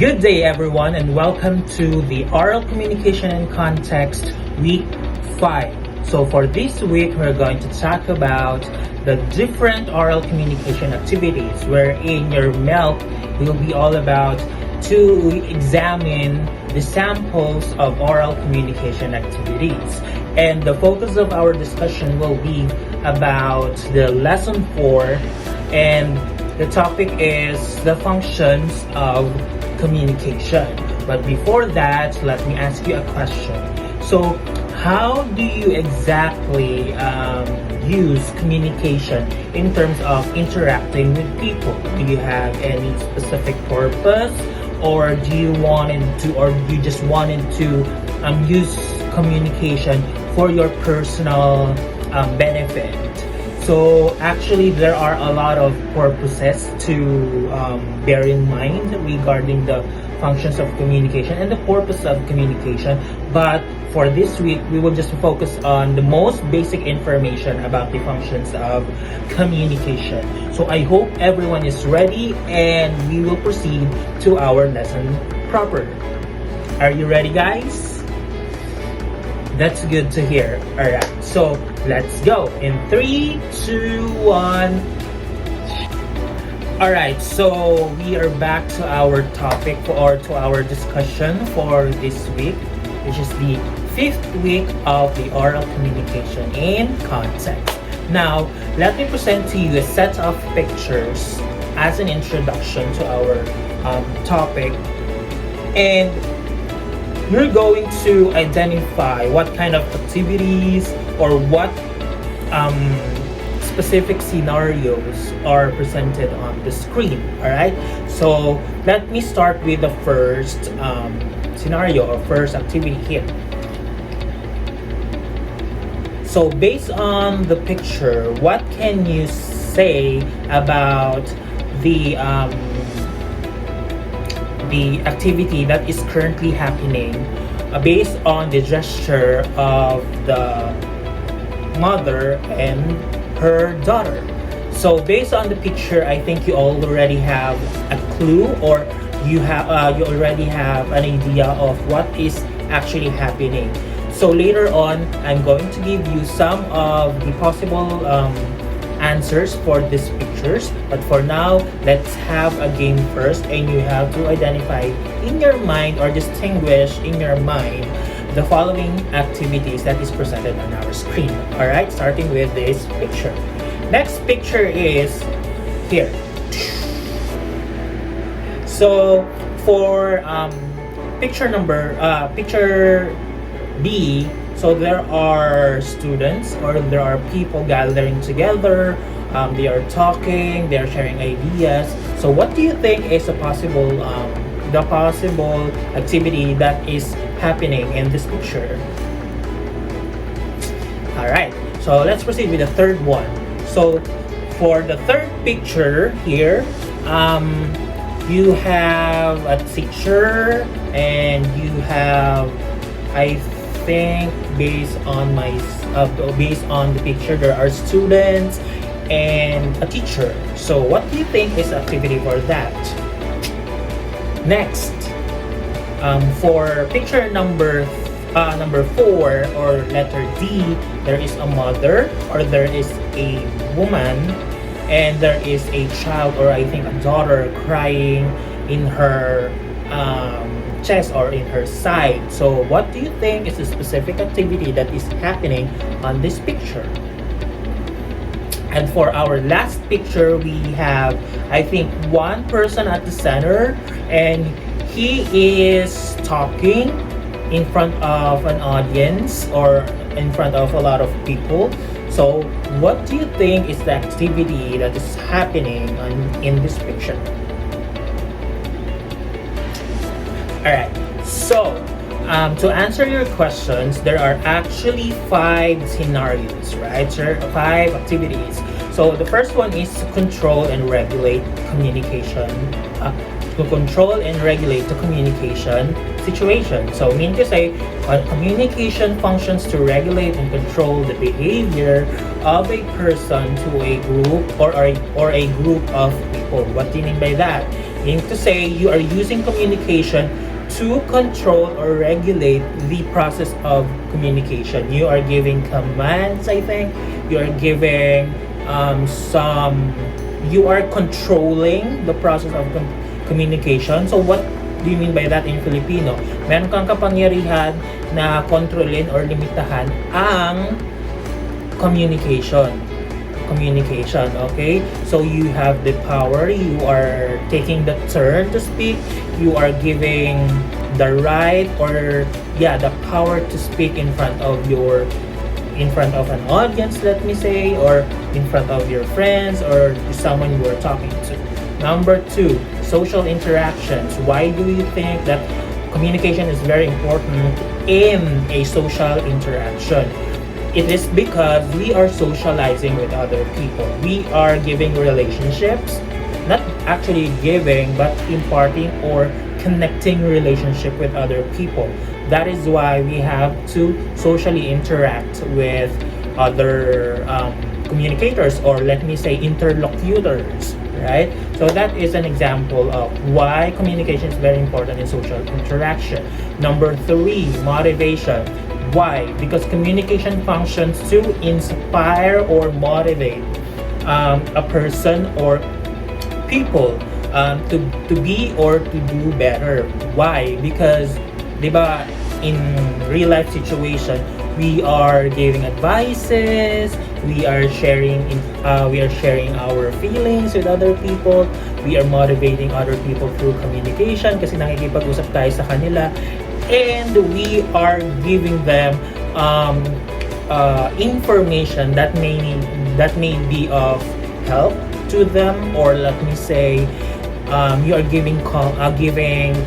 Good day, everyone, and welcome to the Oral Communication and Context Week 5. So for this week, we're going to talk about the different oral communication activities, wherein your milk will be all about to examine the samples of oral communication activities. And the focus of our discussion will be about the lesson 4, and the topic is the functions of communication. But before that, let me ask you a question. So, how do you exactly use communication in terms of interacting with people? Do you have any specific purpose, or do you just wanted to use communication for your personal benefit? So actually, there are a lot of purposes to bear in mind regarding the functions of communication and the purpose of communication. But for this week, we will just focus on the most basic information about the functions of communication. So I hope everyone is ready, and we will proceed to our lesson proper. Are you ready, guys? That's good to hear. Alright, so let's go. In 3, 2, 1. Alright, so we are back to our topic to our discussion for this week, which is the 5th week of the oral communication in context. Now, let me present to you a set of pictures as an introduction to our topic, and you're going to identify what kind of activities or what specific scenarios are presented on the screen. Alright, so let me start with the first scenario or first activity here. So based on the picture, what can you say about the activity that is currently happening based on the gesture of the mother and her daughter? So based on the picture, I think you already have a clue, or you already have an idea of what is actually happening. So later on, I'm going to give you some of the possible answers for these pictures, but for now, let's have a game first, and you have to identify in your mind or distinguish in your mind the following activities that is presented on our screen. Alright, starting with this picture. Next picture is here. So for picture B, so there are students, or there are people gathering together. They are talking, they are sharing ideas. So what do you think is the possible activity that is happening in this picture? Alright, so let's proceed with the third one. So for the third picture here, you have a teacher, and you have, I think, based on the picture, there are students and a teacher. So what do you think is the activity for that? Next, for picture number 4, or letter D, there is a mother, or there is a woman, and there is a child, or I think a daughter, crying in her chest or in her side. So what do you think is the specific activity that is happening on this picture? And for our last picture, we have, I think, one person at the center, and he is talking in front of an audience, or in front of a lot of people. So what do you think is the activity that is happening in this picture? Alright, so to answer your questions, there are actually 5 scenarios, right? So 5 activities. So the first one is to control and regulate communication. To control and regulate the communication situation. So mean to say, communication functions to regulate and control the behavior of a person to a group, or a group of people. What do you mean by that? Meaning to say, you are using communication to control or regulate the process of communication. You are giving commands, I think. You are giving you are controlling the process of communication. So what do you mean by that in Filipino? Meron kang kapangyarihan na kontrolin or limitahan ang communication, okay? So you have the power, you are taking the turn to speak, you are giving the right or the power to speak in front of an audience, let me say, or in front of your friends or someone you are talking to. Number 2, social interactions. Why do you think that communication is very important in a social interaction? It is because we are socializing with other people. We are giving relationships, not actually giving, but imparting or connecting relationship with other people. That is why we have to socially interact with other communicators, or let me say interlocutors, right? So that is an example of why communication is very important in social interaction. Number 3, motivation. Why? Because communication functions to inspire or motivate a person or people to be or to do better. Why? Because, diba, in real life situation, we are giving advices, we are sharing our feelings with other people, we are motivating other people through communication kasi nakikipag-usap tayo sa kanila, and we are giving them information that may be of help to them, or let me say you are giving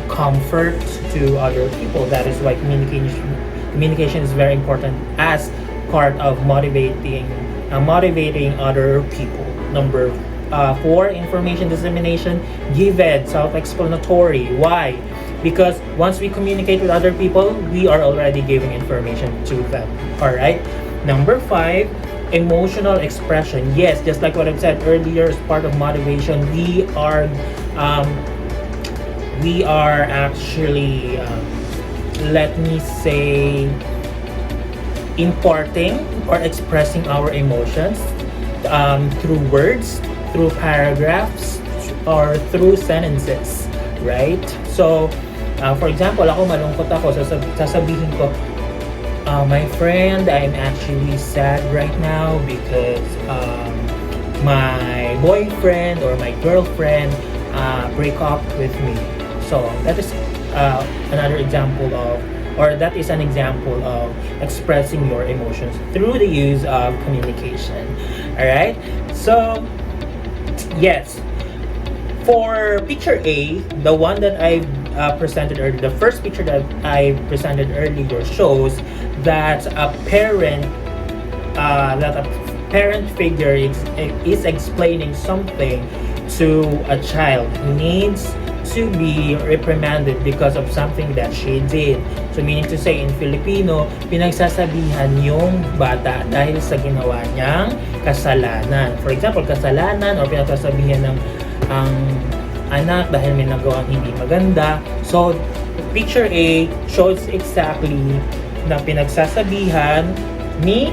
comfort to other people. That is why communication is very important as part of motivating other people. Number 4, information dissemination. Given, self-explanatory. Why? Because once we communicate with other people, we are already giving information to them. Alright? Number 5, emotional expression. Yes, just like what I've said earlier, as part of motivation, we are actually let me say imparting or expressing our emotions through words, through paragraphs, or through sentences, right? So for example, ako malungkot ako, sasabihin ko, my friend, I'm actually sad right now because my boyfriend or my girlfriend break up with me. So that is another example of, or that is an example of expressing your emotions through the use of communication. Alright? So, yes. For picture A, the one that I presented earlier, the first picture that I presented earlier shows that a parent figure is explaining something to a child who needs to be reprimanded because of something that she did. So meaning to say, in Filipino, pinagsasabihan yung bata dahil sa ginawa niyang kasalanan. For example, kasalanan, or pinagsasabihan ng ang anak dahil may nagawang hindi maganda. So picture A shows exactly na pinagsasabihan ni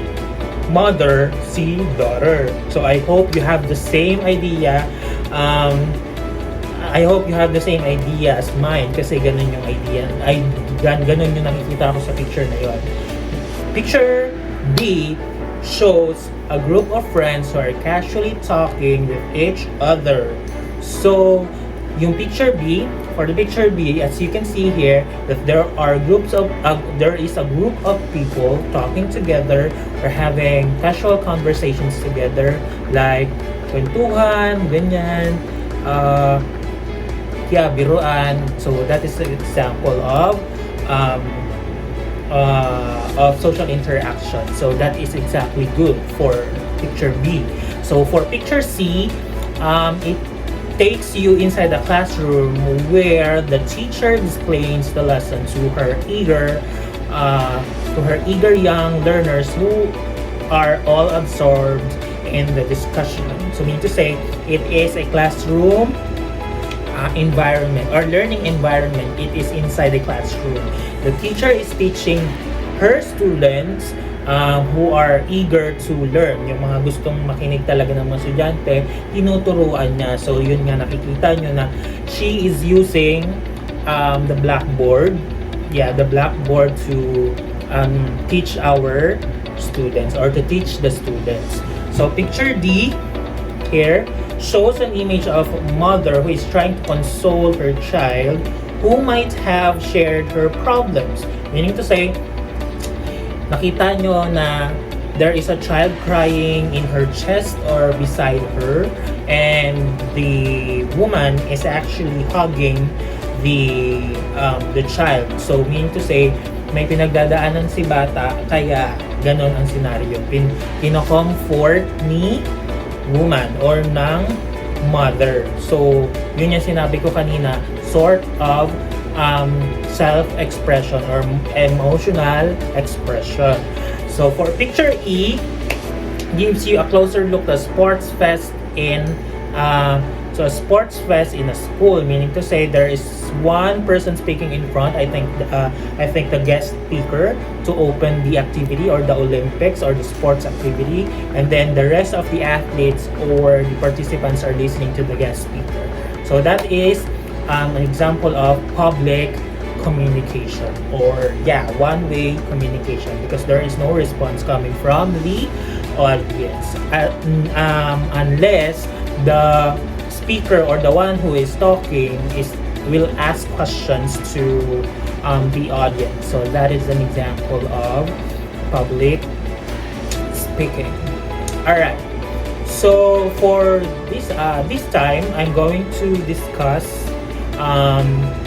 mother si daughter. So I hope you have the same idea. I hope you have the same idea as mine, kasi ganun yung idea. Ganun yung nakikita ko sa picture na yun. Picture B shows a group of friends who are casually talking with each other. So, yung picture B, for the picture B, as you can see here, that there is a group of people talking together or having casual conversations together, like kwentuhan, ganyan, biruan. So that is an example of social interaction. So that is exactly good for picture B. So for picture C, it takes you inside the classroom where the teacher explains the lesson to her eager young learners who are all absorbed in the discussion. So meaning to say, it is a classroom environment or learning environment. It is inside the classroom. The teacher is teaching her students who are eager to learn. Yung mga gustong makinig talaga ng mga estudyante, tinuturuan niya. So yun nga, nakikita nyo na she is using the blackboard. Yeah, the blackboard to teach our students or to teach the students. So picture D here shows an image of a mother who is trying to console her child who might have shared her problems. Meaning to say, nakita nyo na there is a child crying in her chest or beside her, and the woman is actually hugging the child. So meaning to say, may pinagdadaanan si bata, kaya ganon ang scenario. Kino-comfort ni woman or ng mother. So yun yung sinabi ko kanina, sort of self-expression or emotional expression. So for picture E, gives you a closer look at sports fest in so a sports fest in a school, meaning to say there is one person speaking in front. I think the guest speaker to open the activity or the Olympics or the sports activity, and then the rest of the athletes or the participants are listening to the guest speaker. So that is an example of public communication, or one-way communication, because there is no response coming from the audience unless the speaker or the one who is talking will ask questions to the audience. So that is an example of public speaking. All right. So for this time, I'm going to discuss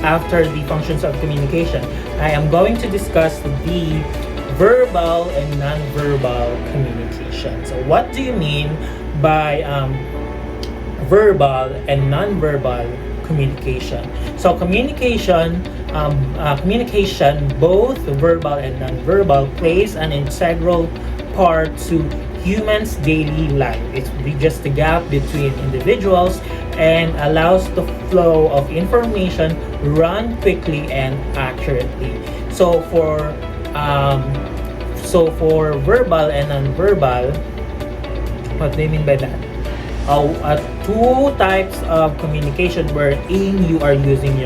after the functions of communication. I am going to discuss the verbal and non-verbal communication. So what do you mean by verbal and non-verbal communication? So communication, both verbal and non-verbal, plays an integral part to humans' daily life. It's just the gap between individuals and allows the flow of information run quickly and accurately. So for verbal and non-verbal, what do you mean by that? Two types of communication wherein you are using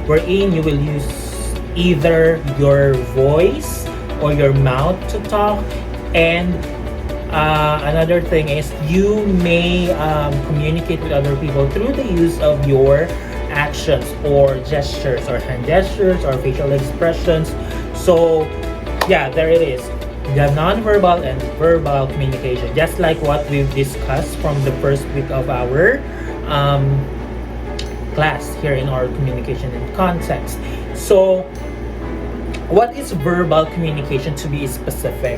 wherein you will use either your voice or your mouth to talk, and another thing is you may communicate with other people through the use of your actions or gestures or hand gestures or facial expressions. So there it is. The non-verbal and verbal communication, just like what we've discussed from the first week of our class here in oral communication and context. So what is verbal communication, to be specific?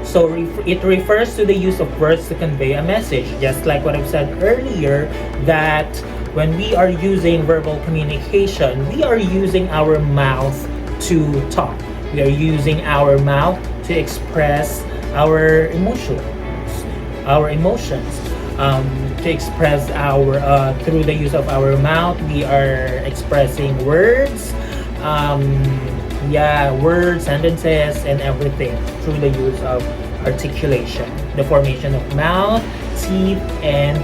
So it refers to the use of words to convey a message, just like what I've said earlier, that when we are using verbal communication, we are using our mouth to talk. We are using our mouth to express our emotions, to express through the use of our mouth. We are expressing words, words, sentences, and everything through the use of articulation, the formation of mouth, teeth, and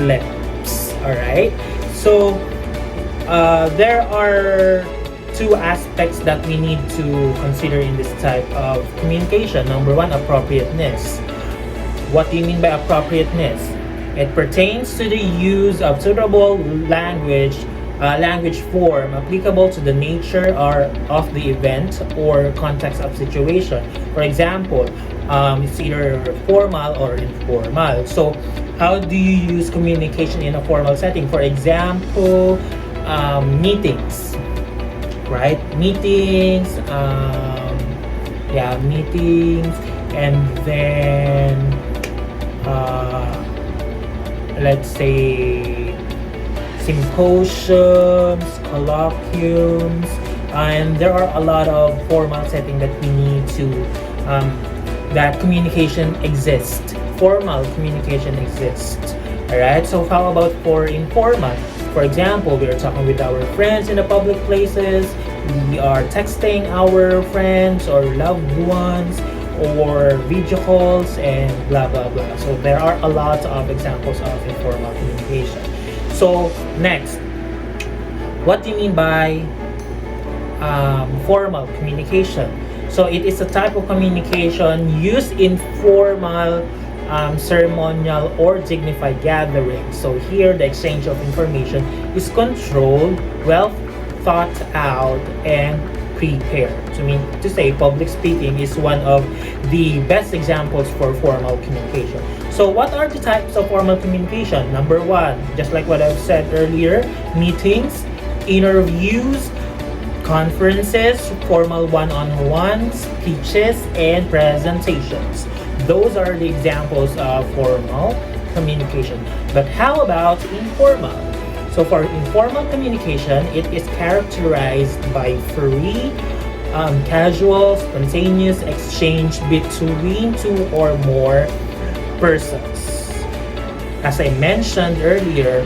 lips. All right. So there are two aspects that we need to consider in this type of communication. Number one, appropriateness. What do you mean by appropriateness? It pertains to the use of suitable language form applicable to the nature of the event or context of situation. For example, it's either formal or informal. So how do you use communication in a formal setting? For example, meetings. Right? Meetings, and then let's say symposiums, colloquiums, and there are a lot of formal setting that we need to that communication exists. Formal communication exists. Alright, so how about for informal? For example, we are talking with our friends in the public places, we are texting our friends or loved ones, or video calls, and blah blah blah. So there are a lot of examples of informal communication. So next, what do you mean by formal communication? So it is a type of communication used in formal, ceremonial, or dignified gatherings. So here, the exchange of information is controlled, well thought out, and prepared. So mean to say, public speaking is one of the best examples for formal communication. So what are the types of formal communication? Number one, just like what I've said earlier, meetings, interviews, conferences, formal one-on-ones, speeches, and presentations. Those are the examples of formal communication. But how about informal? So for informal communication, it is characterized by free, casual, spontaneous exchange between two or more persons. As I mentioned earlier,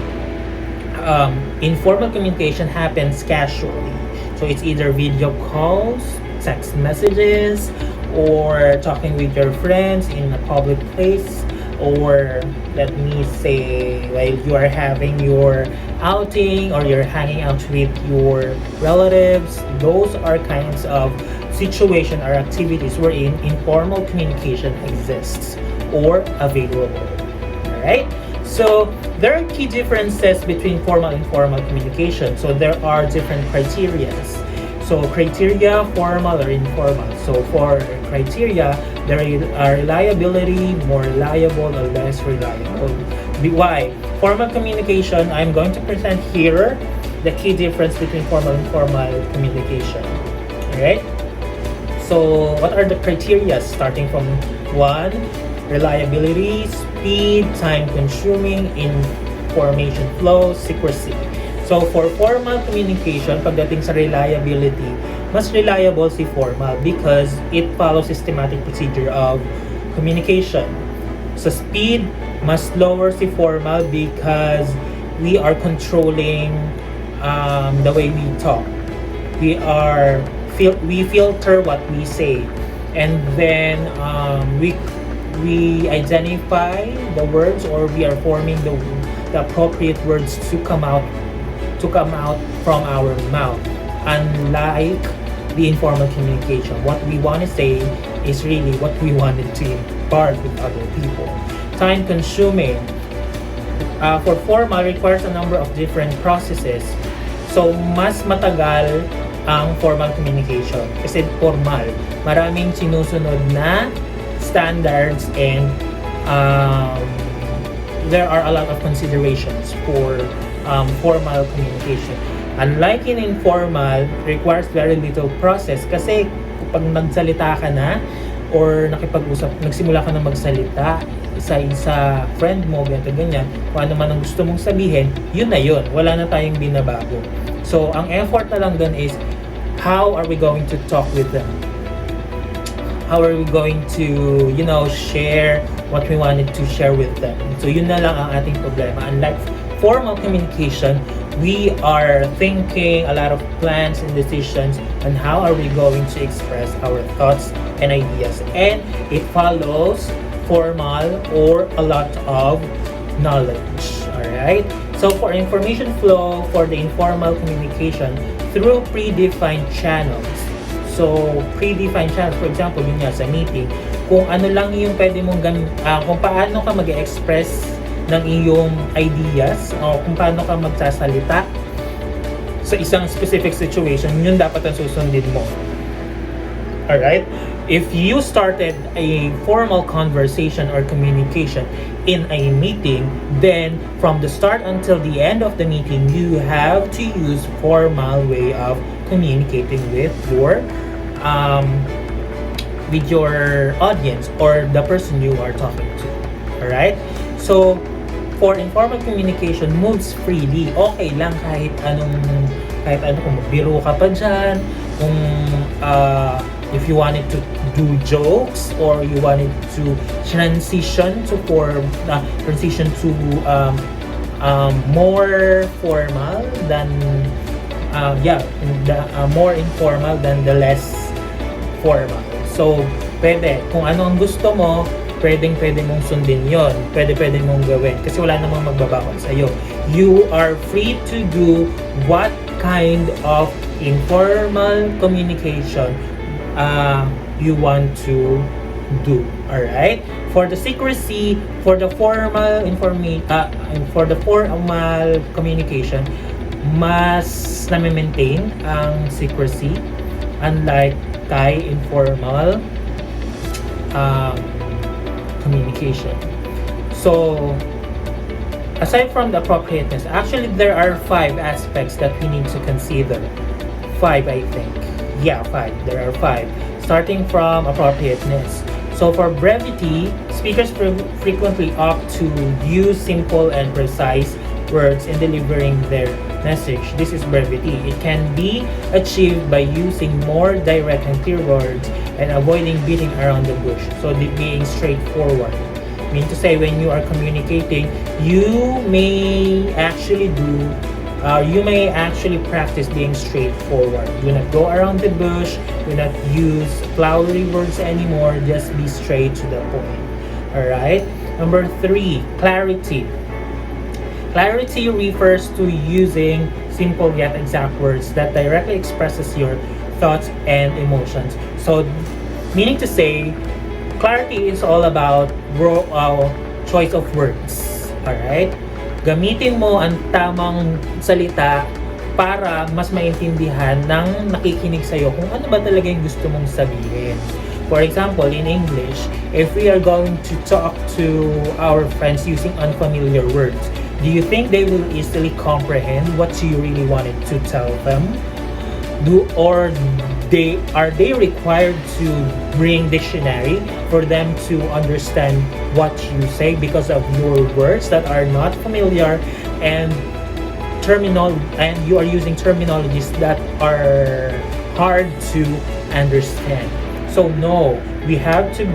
informal communication happens casually. So it's either video calls, text messages, or talking with your friends in a public place, or let me say, while you are having your outing or you're hanging out with your relatives. Those are kinds of situation or activities wherein informal communication exists or available. Alright? So there are key differences between formal and informal communication. So there are different criteria. So criteria, formal or informal. So for criteria, there are reliability, more reliable or less reliable. Why? Formal communication, I'm going to present here the key difference between formal and informal communication. Alright? So what are the criteria? Starting from 1, reliability, speed, time consuming, information flow, secrecy. So for formal communication, pagdating sa reliability, mas reliable si formal because it follows systematic procedure of communication. Sa speed, mas lower si formal because we are controlling the way we talk. We filter what we say, and then we identify the words, or we are forming the appropriate words to come out from our mouth. Unlike the informal communication, what we want to say is really what we wanted to impart with other people. Time consuming. For formal, requires a number of different processes. So mas matagal ang formal communication kasi formal, maraming sinusunod na standards, and there are a lot of considerations for formal communication. Unlike in informal, requires very little process kasi kapag nagsalita ka na or nagsimula ka na magsalita sa friend mo, ganyan, kung ano man ang gusto mong sabihin, yun na yun. Wala na tayong binabago. So, ang effort na lang dun is, how are we going to talk with them? How are we going to, share what we wanted to share with them? So, yun na lang ang ating problema. Unlike formal communication, we are thinking a lot of plans and decisions on how are we going to express our thoughts and ideas. And it follows formal or a lot of knowledge. Alright? So for information flow, for the informal communication, through predefined channels. So predefined channels, for example, yun nga sa meeting, kung ano lang yung pwede mong kung paano ka mag-express ng iyong ideas, o kung paano ka magsasalita sa isang specific situation, yun dapat ang susundin mo. Alright? If you started a formal conversation or communication in a meeting, then from the start until the end of the meeting, you have to use formal way of communicating with your audience or the person you are talking to. Alright? So, for informal communication, moves freely. Okay lang kahit ano, kung magbiro ka pa dyan, kung if you wanted to do jokes, or you wanted to transition to more formal than more informal than the less formal. So, pwede. Kung ano ang gusto mo, pwede mong sundin yon. Pwede mong gawin. Kasi wala namang magbabawal sa'yo. You are free to do what kind of informal communication you want to do. Alright? For the secrecy, for the formal communication, mas na-maintain ang secrecy, unlike kay informal communication. So, aside from the appropriateness, actually there are 5 aspects that we need to consider. 5, I think. Yeah, 5. There are 5. Starting from appropriateness. So for brevity, speakers frequently opt to use simple and precise words in delivering their message. This is brevity. It can be achieved by using more direct and clear words and avoiding beating around the bush. So being straightforward. I mean to say, when you are communicating, you may actually practice being straightforward. Do not go around the bush. Do not use flowery words anymore. Just be straight to the point. Alright? Number 3, clarity. Clarity refers to using simple yet exact words that directly expresses your thoughts and emotions. So, meaning to say, clarity is all about choice of words. Alright? Gamitin mo ang tamang salita para mas maintindihan ng nakikinig sa'yo kung ano ba talaga yung gusto mong sabihin. For example, in English, if we are going to talk to our friends using unfamiliar words, do you think they will easily comprehend what you really wanted to tell them? Are they required to bring dictionary for them to understand what you say because of your words that are not familiar and you are using terminologies that are hard to understand? So no, we have to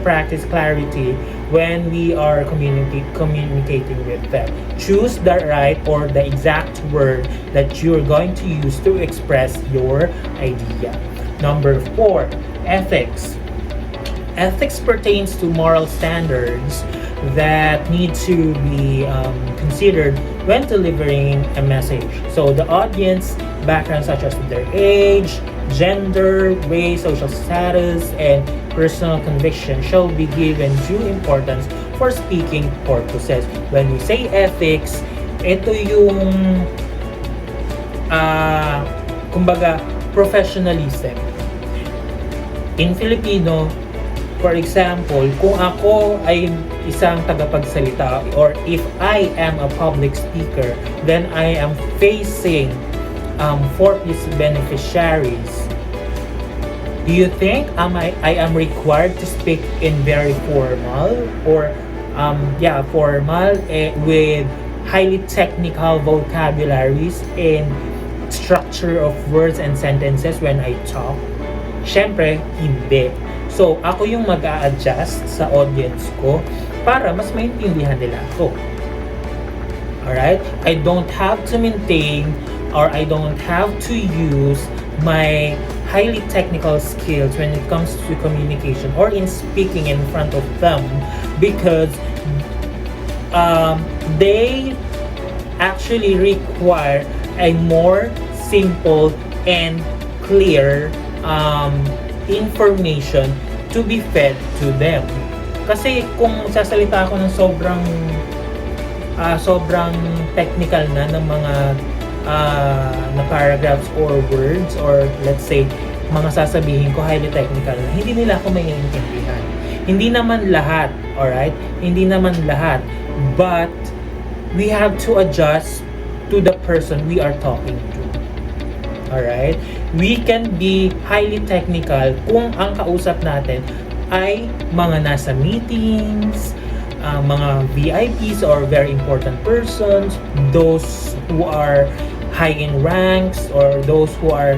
practice clarity when we are communicating with them. Choose the right or the exact word that you're going to use to express your idea. Number 4, ethics. Ethics pertains to moral standards that need to be considered when delivering a message. So the audience background, such as their age, gender, race, social status, and personal conviction shall be given due importance for speaking purposes. When we say ethics, ito yung kumbaga professionalism. In Filipino, for example, kung ako ay isang tagapagsalita or if I am a public speaker, then I am facing 4 beneficiaries. Do you think I am required to speak in very formal or formal with highly technical vocabularies and structure of words and sentences when I talk? Syempre, hindi. So, ako yung mag-a-adjust sa audience ko para mas maintindihan nila ako. Alright? I don't have to maintain or I don't have to use my highly technical skills when it comes to communication or in speaking in front of them, because they actually require a more simple and clear information to be fed to them. Kasi kung sasalita ako ng sobrang technical na ng mga na paragraphs or words, or let's say mga sasabihin ko highly technical na, hindi nila ako maiintindihan. Hindi naman lahat, alright? Hindi naman lahat, but we have to adjust to the person we are talking to. Alright? We can be highly technical kung ang kausap natin ay mga nasa meetings, mga VIPs or very important persons, those who are high in ranks, or those who are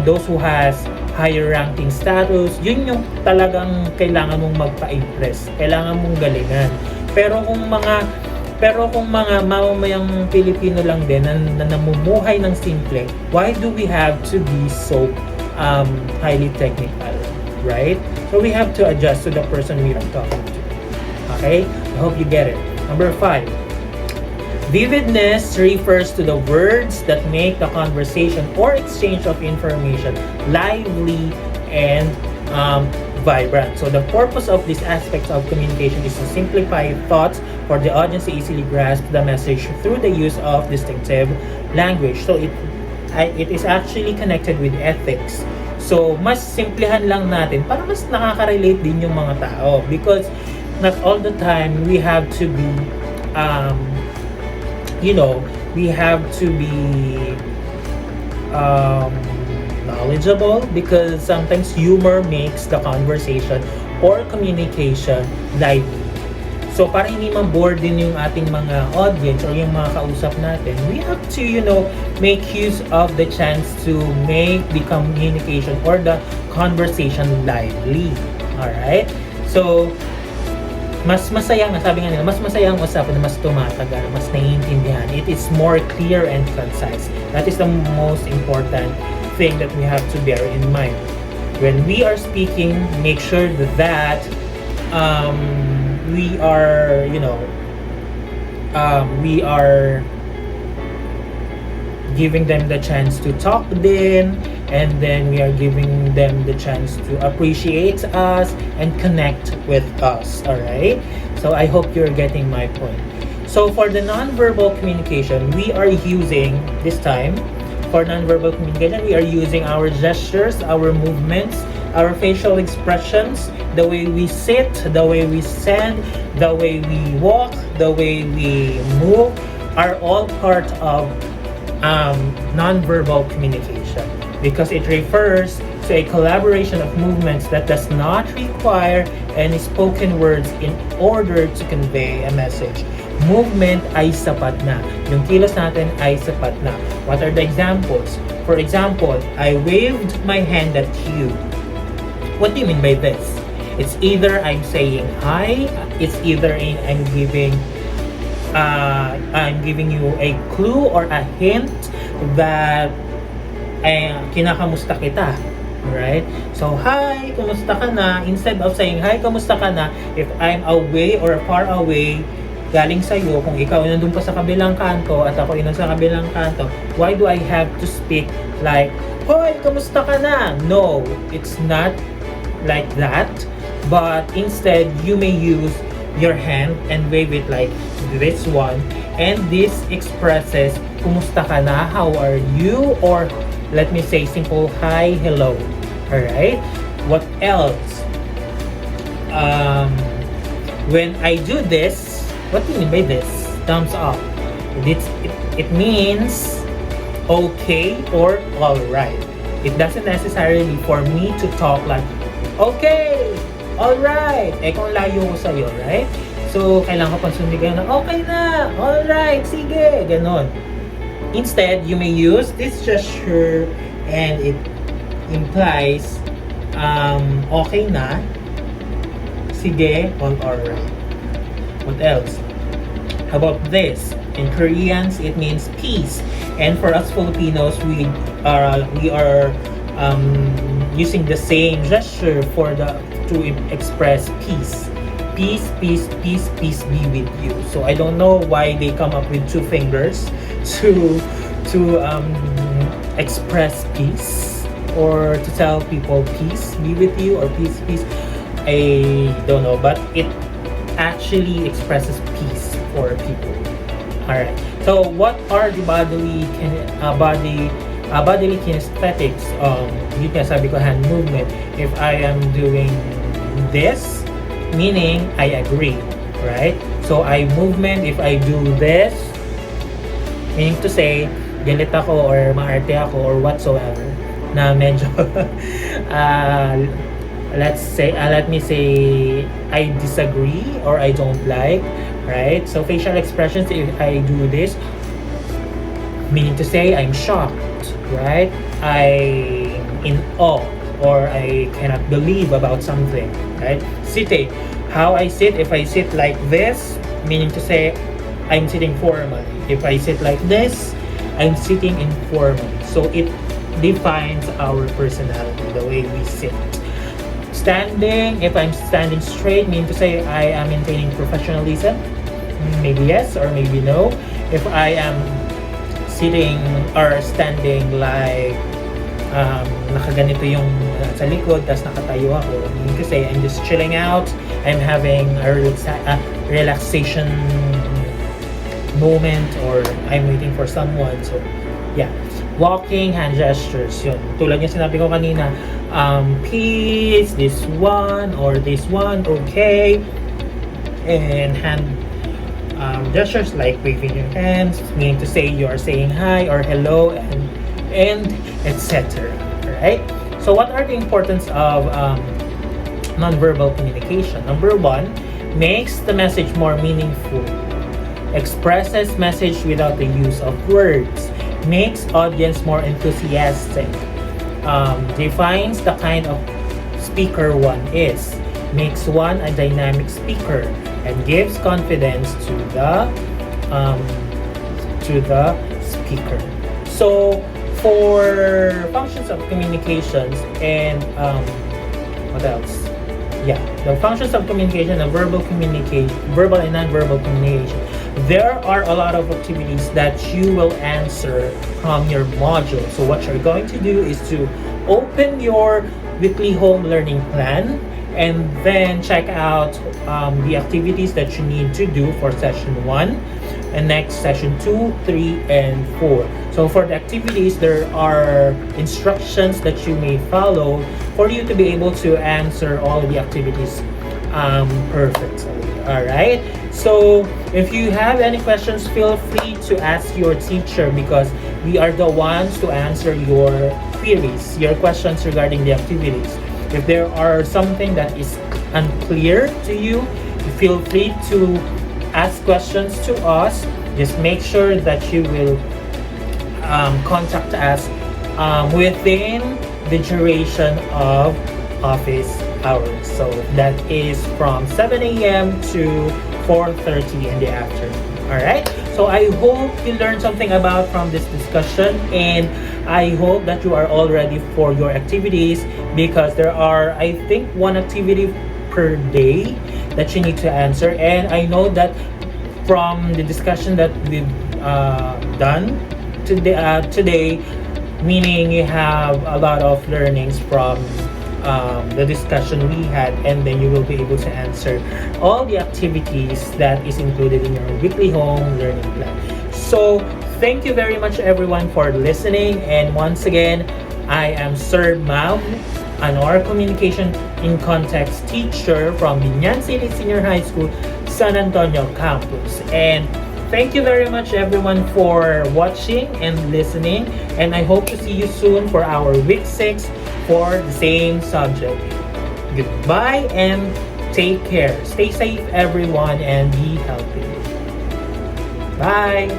those who has higher ranking status. Yun yung talagang kailangan mong magpa-impress, kailangan mong galingan. Pero kung mga mamamayang Pilipino lang din na namumuhay ng simple, why do we have to be so highly technical, right? So we have to adjust to the person we are talking to. Okay? I hope you get it. Number 5. Vividness refers to the words that make the conversation or exchange of information lively and vibrant. So the purpose of this aspect of communication is to simplify thoughts for the audience to easily grasp the message through the use of distinctive language. So it is actually connected with ethics. So mas simplihan lang natin para mas nakaka-relate din yung mga tao, because not all the time we have to be we have to be knowledgeable, because sometimes humor makes the conversation or communication lively. So para hindi ma-bored din yung ating mga audience or yung mga kausap natin, we have to, make use of the chance to make the communication or the conversation lively. Alright? So, mas masaya nga, sabi nga nila, mas masaya ang usapan na mas tumatagal, mas naiintindihan. It is more clear and concise. That is the most important thing that we have to bear in mind. When we are speaking, make sure that we are, we are giving them the chance to talk din, and then we are giving them the chance to appreciate us and connect with us. Alright? So I hope you're getting my point. So for the nonverbal communication, we are using this time, for nonverbal communication, we are using our gestures, our movements, our facial expressions, the way we sit, the way we stand, the way we walk, the way we move, are all part of nonverbal communication, because it refers to a collaboration of movements that does not require any spoken words in order to convey a message. Movement ay sapat na. Yung kilos natin ay sapat na. What are the examples? For example, I waved my hand at you. What do you mean by this? It's either I'm saying hi, it's either I'm giving you a clue or a hint that kinakamusta kita. Right? So, hi, kumusta ka na? Instead of saying, hi, kumusta ka na? If I'm away or far away, galing sa'yo, kung ikaw ay nandun pa sa kabilang kanto at ako ay nasa kabilang kanto, why do I have to speak like, hoy, kamusta ka na? No, it's not like that. But instead, you may use your hand and wave it like this one. And this expresses, kumusta ka na? How are you? Or let me say simple hi, hello. Alright? What else? When I do this, what do you mean by this? Thumbs up. It means okay or alright. It doesn't necessarily for me to talk like, okay, alright. Kung layo ko sa'yo, right? So, kailangan ko pang sumigaw na, okay na, alright, sige, ganon. Instead, you may use this gesture and it implies, okay na, sige, or alright. What else? How about this? In Koreans, it means peace. And for us Filipinos, we are using the same gesture to express peace. Peace, peace, peace, peace be with you. So I don't know why they come up with two fingers to express peace, or to tell people peace be with you, or peace, peace. I don't know, but it actually expresses peace for people. Alright. So what are the bodily kinesthetics? Yun nga sabi ko, hand movement. If I am doing this, meaning I agree, right? So I movement, if I do this, meaning to say galit ako or maarte ako or whatsoever, na medyo let me say I disagree or I don't like, right? So facial expressions, if I do this, meaning to say I'm shocked, right? I'm in awe, or I cannot believe about something, right? Sitting, how I sit, if I sit like this, meaning to say I'm sitting formally. If I sit like this, I'm sitting informally. So it defines our personality, the way we sit. Standing, if I'm standing straight, meaning to say I am maintaining professionalism. Maybe yes or maybe no. If I am sitting or standing like nakaganito yung sa likod, tas nakatayo ako, meaning to say I'm just chilling out, I'm having a relaxation moment, or I'm waiting for someone. So yeah, walking, hand gestures, yun. Tulad yung sinabi ko kanina, please, this one, or this one, okay. And hand gestures like waving your hands, meaning to say you are saying hi or hello, and etc. Right? So what are the importance of nonverbal communication? Number one, makes the message more meaningful, expresses message without the use of words, makes audience more enthusiastic, defines the kind of speaker one is, makes one a dynamic speaker, and gives confidence to the speaker. So for functions of communications and what else? Yeah, the functions of communication and verbal and non-verbal communication. There are a lot of activities that you will answer from your module. So what you're going to do is to open your weekly home learning plan and then check out the activities that you need to do for session 1 and next session 2, 3, and 4. So for the activities, there are instructions that you may follow for you to be able to answer all of the activities perfectly. Alright? So if you have any questions, feel free to ask your teacher, because we are the ones to answer your queries, your questions regarding the activities. If there are something that is unclear to you, feel free to ask questions to us. Just make sure that you will contact us within the duration of office hours. So that is from 7 a.m. to 4:30 in the afternoon. Alright? So I hope you learned something from this discussion, and I hope that you are all ready for your activities, because there are, I think, one activity per day that you need to answer. And I know that from the discussion that we've done today, meaning you have a lot of learnings from the discussion we had, and then you will be able to answer all the activities that is included in your weekly home learning plan. So thank you very much everyone for listening, and once again, I am Sir Mau, an oral communication in context teacher from Binyan City Senior High School, San Antonio campus. And thank you very much everyone for watching and listening, and I hope to see you soon for our week 6 for the same subject. Goodbye and take care. Stay safe everyone and be healthy. Bye!